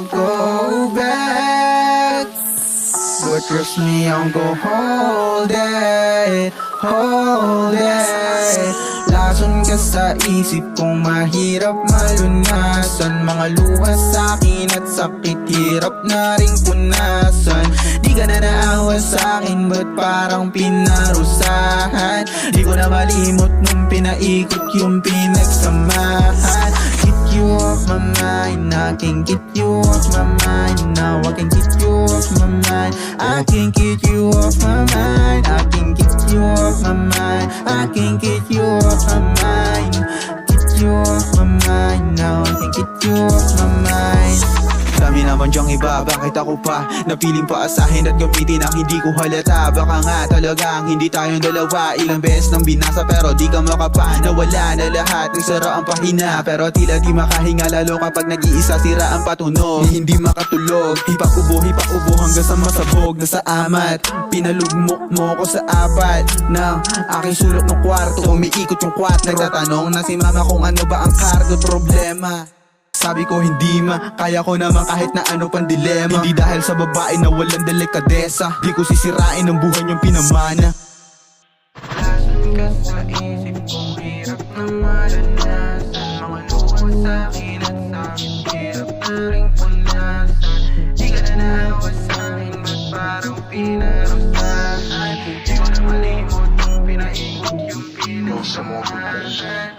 go back, but trust me, I'm gon' hold it, hold it. Lason ka sa isip kong mahirap malunasan. Mga luha sa'kin at sakit, hirap na ring punasan. Di ka na naawa sa'kin, ba't parang pinarusahan? Di ko na malimot nung pinaikot yung pinagsamahan. Get you off my mind, I can't get you off my mind. Now I can get you off my mind, I can't get you off my mind. I can't get you off my mind, I can't get you off my mind. Get you off my mind, now I can't get you off my mind. Dami naman dyang iba, bakit ako pa napiling paasahin at gamitin ang hindi ko halata? Baka nga talagang hindi tayong dalawa. Ilang beses nang binasa pero di ka makapa. Nawala na lahat, nagsara ang pahina, pero tila di makahinga lalo kapag nag-iisa. Sira ang patunog, hindi makatulog. Hipa-ubo hanggang sa masabog na sa amat. Pinalugmok mo ko sa apat ng aking sulok ng kwarto. Umiikot yung kwarto, nagtatanong na si mama kung ano ba ang kargo problema. Sabi ko hindi kaya ko naman kahit na ano pang dilema. Hindi dahil sa babae na walang delikadesa, di ko sisirain ang buhay niyang pinamana. Lason ka sa isip kong hirap na maranasan. Mga luha sa'kin at sa'kin, hirap na ring punasan. Di ka na naawa sa'kin, ba't parang pinarusahan? Di ko na malimot nung pinaikot yung pinasamahan.